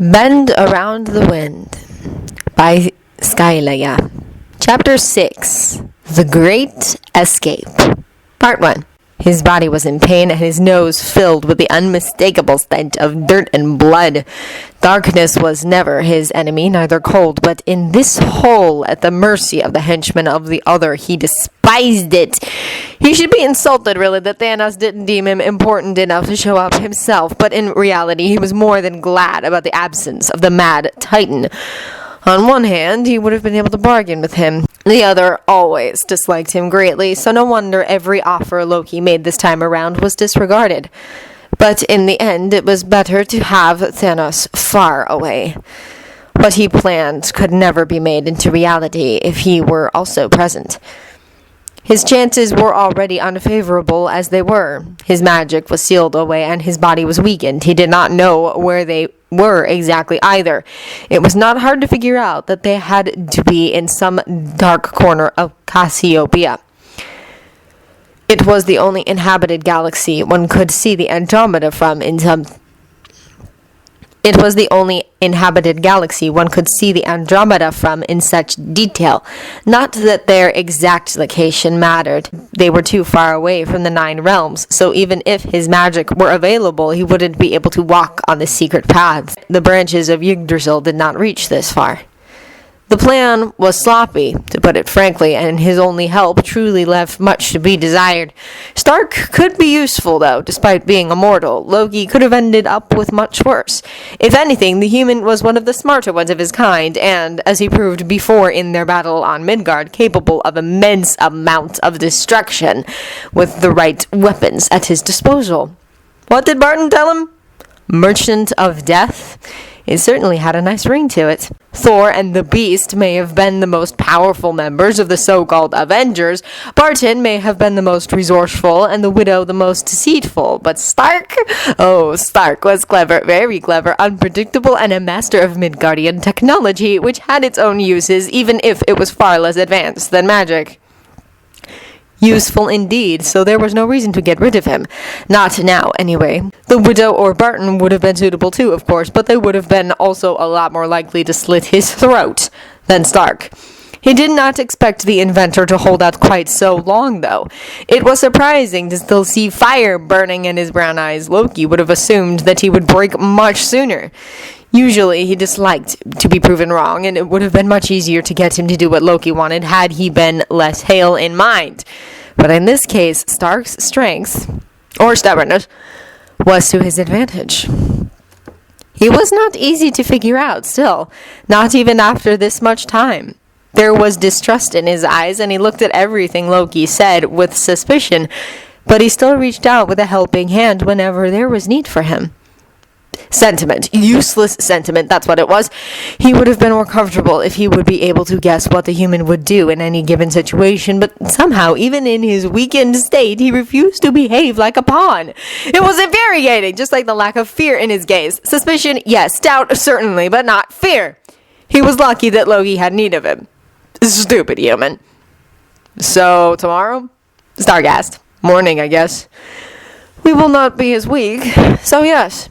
Bend Around the Wind by Skylaya. Chapter 6. The Great Escape. Part 1. His body was in pain and his nose filled with the unmistakable stench of dirt and blood. Darkness was never his enemy, neither cold, but in this hole at the mercy of the henchmen of the other, he despised it. He should be insulted, really, that Thanos didn't deem him important enough to show up himself, but in reality, he was more than glad about the absence of the mad Titan. On one hand, he would have been able to bargain with him. The other always disliked him greatly, so no wonder every offer Loki made this time around was disregarded. But in the end, it was better to have Thanos far away. What he planned could never be made into reality if he were also present. His chances were already unfavorable as they were. His magic was sealed away and his body was weakened. He did not know where they were exactly either. It was not hard to figure out that they had to be in some dark corner of Cassiopeia. It was the only inhabited galaxy one could see the Andromeda from in some... It was the only inhabited galaxy one could see the Andromeda from in such detail. Not that their exact location mattered. They were too far away from the 9 realms, so even if his magic were available, he wouldn't be able to walk on the secret paths. The branches of Yggdrasil did not reach this far. The plan was sloppy, to put it frankly, and his only help truly left much to be desired. Stark could be useful, though, despite being immortal. Loki could have ended up with much worse. If anything, the human was one of the smarter ones of his kind, and, as he proved before in their battle on Midgard, capable of immense amount of destruction with the right weapons at his disposal. What did Barton tell him? Merchant of Death? It certainly had a nice ring to it. Thor and the Beast may have been the most powerful members of the so-called Avengers. Barton may have been the most resourceful, and the Widow the most deceitful. But Stark? Oh, Stark was clever, very clever, unpredictable, and a master of Midgardian technology, which had its own uses, even if it was far less advanced than magic. Useful indeed, so there was no reason to get rid of him. Not now, anyway. The Widow or Barton would have been suitable too, of course, but they would have been also a lot more likely to slit his throat than Stark. He did not expect the inventor to hold out quite so long, though. It was surprising to still see fire burning in his brown eyes. Loki would have assumed that he would break much sooner. Usually, he disliked to be proven wrong, and it would have been much easier to get him to do what Loki wanted had he been less hale in mind. But in this case, Stark's strength, or stubbornness, was to his advantage. He was not easy to figure out still, not even after this much time. There was distrust in his eyes, and he looked at everything Loki said with suspicion, but he still reached out with a helping hand whenever there was need for him. Sentiment. Useless sentiment, that's what it was. He would have been more comfortable if he would be able to guess what the human would do in any given situation, but somehow, even in his weakened state, he refused to behave like a pawn. It was infuriating, just like the lack of fear in his gaze. Suspicion, yes. Doubt, certainly, but not fear. He was lucky that Loki had need of him. Stupid human. So, tomorrow? Stark asked. Morning, I guess. We will not be as weak, so yes.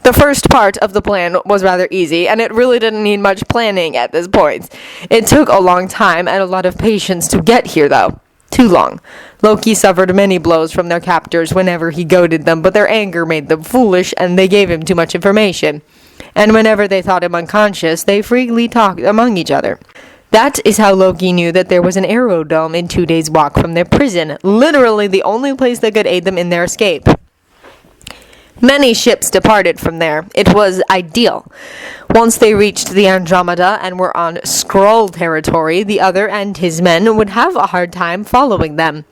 The first part of the plan was rather easy, and it really didn't need much planning at this point. It took a long time and a lot of patience to get here, though. Too long. Loki suffered many blows from their captors whenever he goaded them, but their anger made them foolish, and they gave him too much information. And whenever they thought him unconscious, they freely talked among each other. That is how Loki knew that there was an aerodrome in 2 days' walk from their prison, literally the only place that could aid them in their escape. Many ships departed from there. It was ideal. Once they reached the Andromeda and were on Skrull territory, the other and his men would have a hard time following them.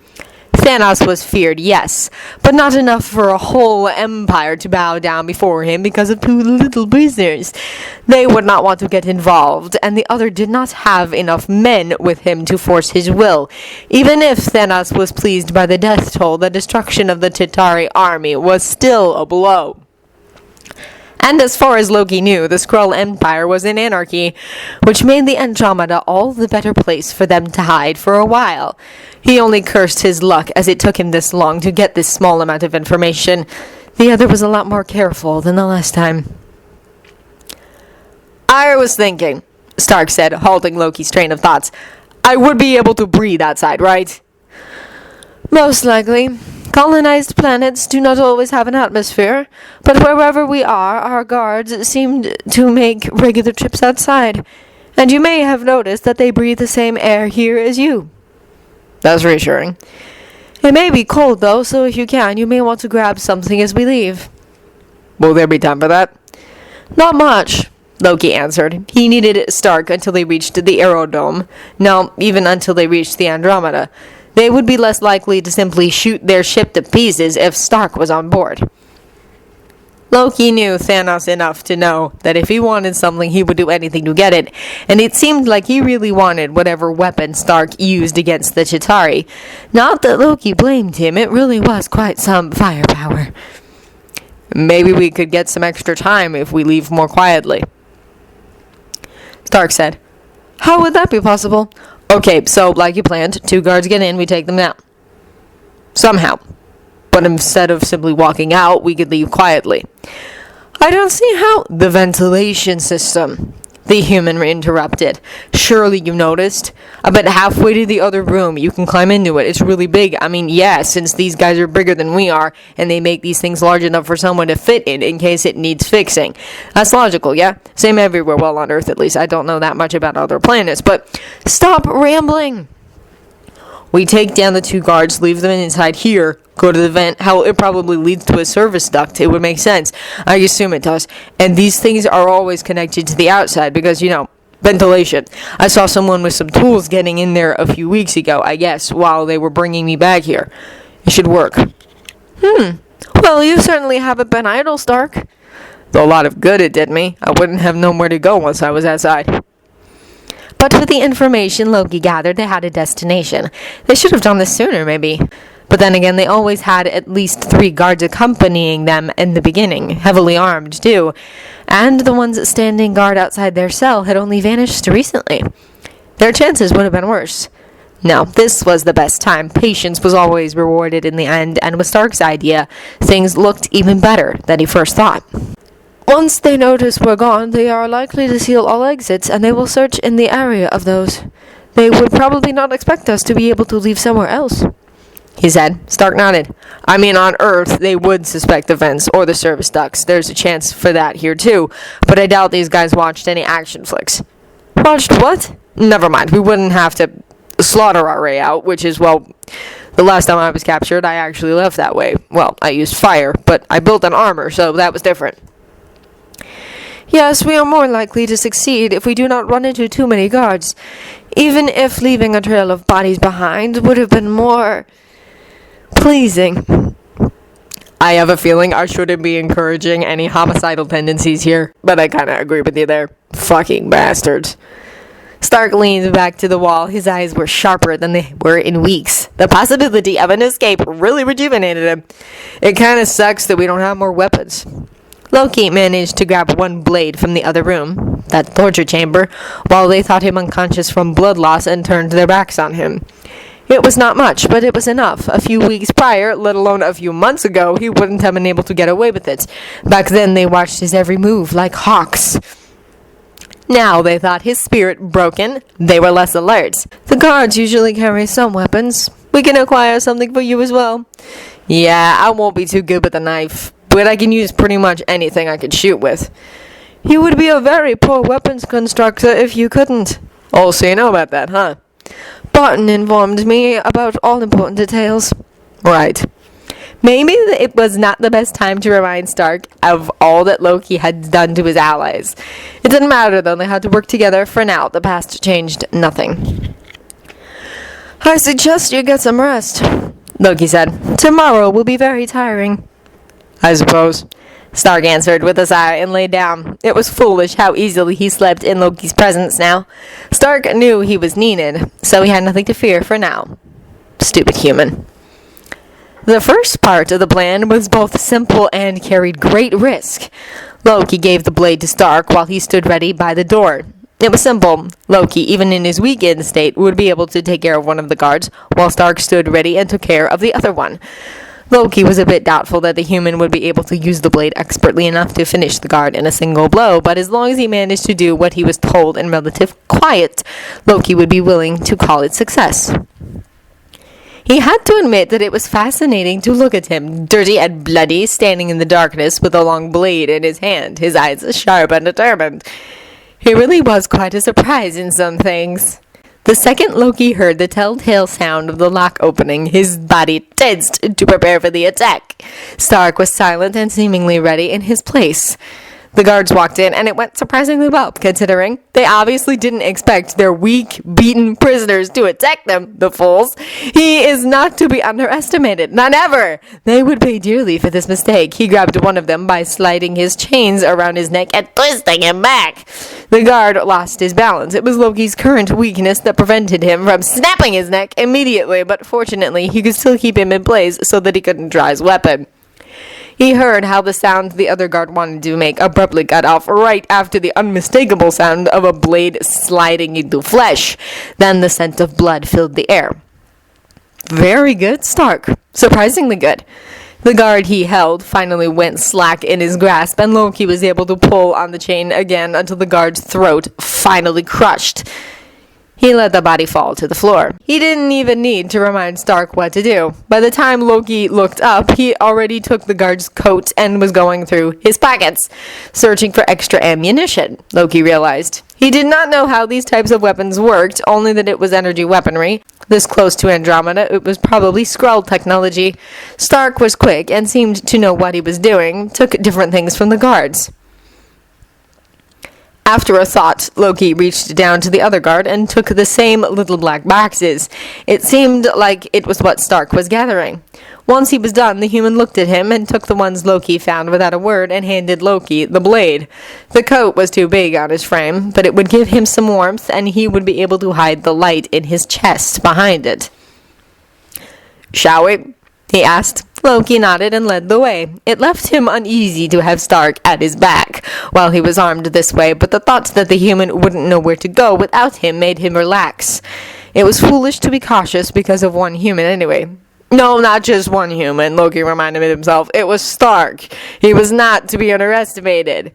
Thanos was feared, yes, but not enough for a whole empire to bow down before him because of 2 little prisoners. They would not want to get involved, and the other did not have enough men with him to force his will. Even if Thanos was pleased by the death toll, the destruction of the Chitauri army was still a blow. And as far as Loki knew, the Skrull Empire was in anarchy, which made the Andromeda all the better place for them to hide for a while. He only cursed his luck as it took him this long to get this small amount of information. The other was a lot more careful than the last time. I was thinking, Stark said, halting Loki's train of thoughts. I would be able to breathe outside, right? Most likely. Colonized planets do not always have an atmosphere, but wherever we are, our guards seem to make regular trips outside. And you may have noticed that they breathe the same air here as you. That's reassuring. It may be cold, though, so if you can, you may want to grab something as we leave. Will there be time for that? Not much, Loki answered. He needed Stark until they reached the aerodrome. No, even until they reached the Andromeda. They would be less likely to simply shoot their ship to pieces if Stark was on board. Loki knew Thanos enough to know that if he wanted something, he would do anything to get it, and it seemed like he really wanted whatever weapon Stark used against the Chitauri. Not that Loki blamed him, it really was quite some firepower. Maybe we could get some extra time if we leave more quietly, Stark said. How would that be possible? Okay, so like you planned, 2 guards get in, we take them down. Somehow. But instead of simply walking out, we could leave quietly. I don't see how... The ventilation system, the human interrupted. Surely you noticed? I bet halfway to the other room, you can climb into it. It's really big. I mean, yeah, since these guys are bigger than we are, and they make these things large enough for someone to fit in case it needs fixing. That's logical, yeah? Same everywhere, well, on Earth at least. I don't know that much about other planets, but... Stop rambling! We take down the 2 guards, leave them inside here, go to the vent. Hell, it probably leads to a service duct. It would make sense. I assume it does. And these things are always connected to the outside because, ventilation. I saw someone with some tools getting in there a few weeks ago, I guess, while they were bringing me back here. It should work. Well, you certainly haven't been idle, Stark. Though a lot of good it did me. I wouldn't have known where to go once I was outside. But with the information Loki gathered, they had a destination. They should have done this sooner, maybe. But then again, they always had at least 3 guards accompanying them in the beginning, heavily armed, too. And the ones standing guard outside their cell had only vanished recently. Their chances would have been worse. No, this was the best time. Patience was always rewarded in the end, and with Stark's idea, things looked even better than he first thought. Once they notice we're gone, they are likely to seal all exits, and they will search in the area of those. They would probably not expect us to be able to leave somewhere else, he said. Stark nodded. I mean, on Earth, they would suspect the vents or the service ducts. There's a chance for that here, too. But I doubt these guys watched any action flicks. Watched what? Never mind. We wouldn't have to slaughter our way out, which is, well... The last time I was captured, I actually left that way. Well, I used fire, but I built an armor, so that was different. Yes, we are more likely to succeed if we do not run into too many guards. Even if leaving a trail of bodies behind would have been more... pleasing. I have a feeling I shouldn't be encouraging any homicidal tendencies here, but I kinda agree with you there. Fucking bastards. Stark leaned back to the wall. His eyes were sharper than they were in weeks. The possibility of an escape really rejuvenated him. It kinda sucks that we don't have more weapons. Loki managed to grab one blade from the other room, that torture chamber, while they thought him unconscious from blood loss and turned their backs on him. It was not much, but it was enough. A few weeks prior, let alone a few months ago, he wouldn't have been able to get away with it. Back then, they watched his every move like hawks. Now, they thought his spirit broken. They were less alert. The guards usually carry some weapons. We can acquire something for you as well. Yeah, I won't be too good with a knife, but I can use pretty much anything I could shoot with. You would be a very poor weapons constructor if you couldn't. Oh, so you know about that, huh? Barton informed me about all important details. Right. Maybe it was not the best time to remind Stark of all that Loki had done to his allies. It didn't matter, though. They had to work together for now. The past changed nothing. I suggest you get some rest, Loki said. Tomorrow will be very tiring. I suppose, Stark answered with a sigh and lay down. It was foolish how easily he slept in Loki's presence now. Stark knew he was needed, so he had nothing to fear for now. Stupid human. The first part of the plan was both simple and carried great risk. Loki gave the blade to Stark while he stood ready by the door. It was simple. Loki, even in his weakened state, would be able to take care of one of the guards, while Stark stood ready and took care of the other one. Loki was a bit doubtful that the human would be able to use the blade expertly enough to finish the guard in a single blow, but as long as he managed to do what he was told in relative quiet, Loki would be willing to call it success. He had to admit that it was fascinating to look at him, dirty and bloody, standing in the darkness with a long blade in his hand, his eyes sharp and determined. He really was quite a surprise in some things. The second Loki heard the telltale sound of the lock opening, his body tensed to prepare for the attack. Stark was silent and seemingly ready in his place. The guards walked in, and it went surprisingly well, considering they obviously didn't expect their weak, beaten prisoners to attack them, the fools. He is not to be underestimated, not ever. They would pay dearly for this mistake. He grabbed one of them by sliding his chains around his neck and twisting him back. The guard lost his balance. It was Loki's current weakness that prevented him from snapping his neck immediately, but fortunately, he could still keep him in place so that he couldn't draw his weapon. He heard how the sound the other guard wanted to make abruptly cut off right after the unmistakable sound of a blade sliding into flesh. Then the scent of blood filled the air. Very good, Stark. Surprisingly good. The guard he held finally went slack in his grasp, and Loki was able to pull on the chain again until the guard's throat finally crushed. He let the body fall to the floor. He didn't even need to remind Stark what to do. By the time Loki looked up, he already took the guard's coat and was going through his pockets, searching for extra ammunition, Loki realized. He did not know how these types of weapons worked, only that it was energy weaponry. This close to Andromeda, it was probably Skrull technology. Stark was quick and seemed to know what he was doing, took different things from the guards. After a thought, Loki reached down to the other guard and took the same little black boxes. It seemed like it was what Stark was gathering. Once he was done, the human looked at him and took the ones Loki found without a word and handed Loki the blade. The coat was too big on his frame, but it would give him some warmth and he would be able to hide the light in his chest behind it. "Shall we?" he asked. Loki nodded and led the way. It left him uneasy to have Stark at his back while he was armed this way, but the thought that the human wouldn't know where to go without him made him relax. It was foolish to be cautious because of one human anyway. No, not just one human, Loki reminded himself. It was Stark. He was not to be underestimated.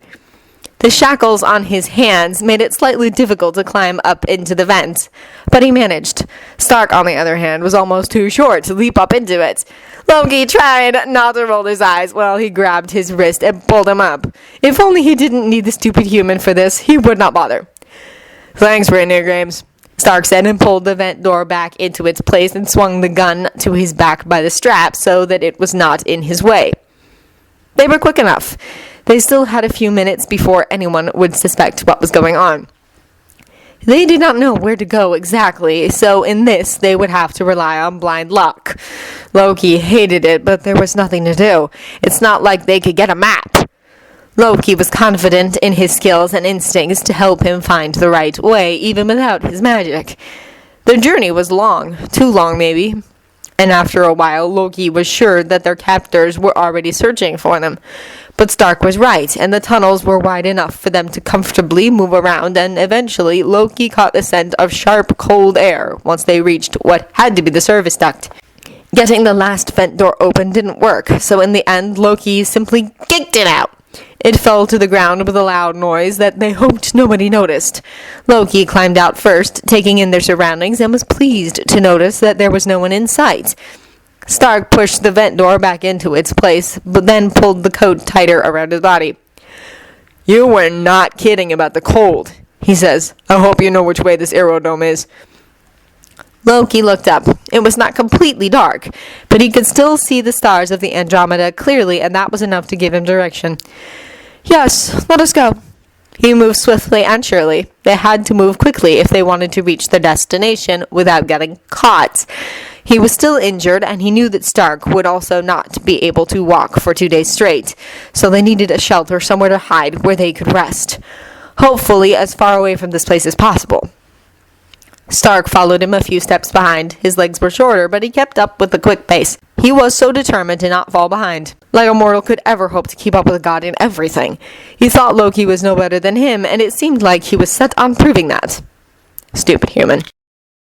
The shackles on his hands made it slightly difficult to climb up into the vent, but he managed. Stark, on the other hand, was almost too short to leap up into it. Loki tried not to roll his eyes while he grabbed his wrist and pulled him up. If only he didn't need the stupid human for this, he would not bother. "Thanks, Rainier Games," Stark said, and pulled the vent door back into its place and swung the gun to his back by the strap so that it was not in his way. They were quick enough. They still had a few minutes before anyone would suspect what was going on. They did not know where to go exactly, so in this they would have to rely on blind luck. Loki hated it, but there was nothing to do. It's not like they could get a map. Loki was confident in his skills and instincts to help him find the right way, even without his magic. The journey was long, too long maybe, and after a while Loki was sure that their captors were already searching for them. But Stark was right, and the tunnels were wide enough for them to comfortably move around, and eventually Loki caught the scent of sharp, cold air once they reached what had to be the service duct. Getting the last vent door open didn't work, so in the end Loki simply kicked it out. It fell to the ground with a loud noise that they hoped nobody noticed. Loki climbed out first, taking in their surroundings, and was pleased to notice that there was no one in sight. Stark pushed the vent door back into its place, but then pulled the coat tighter around his body. "You were not kidding about the cold," he says. "I hope you know which way this aerodrome is." Loki looked up. It was not completely dark, but he could still see the stars of the Andromeda clearly, and that was enough to give him direction. "Yes, let us go." He moved swiftly and surely. They had to move quickly if they wanted to reach their destination without getting caught. He was still injured, and he knew that Stark would also not be able to walk for 2 days straight, so they needed a shelter somewhere to hide where they could rest. Hopefully as far away from this place as possible. Stark followed him a few steps behind. His legs were shorter, but he kept up with the quick pace. He was so determined to not fall behind. Like a mortal could ever hope to keep up with a god in everything. He thought Loki was no better than him, and it seemed like he was set on proving that. Stupid human.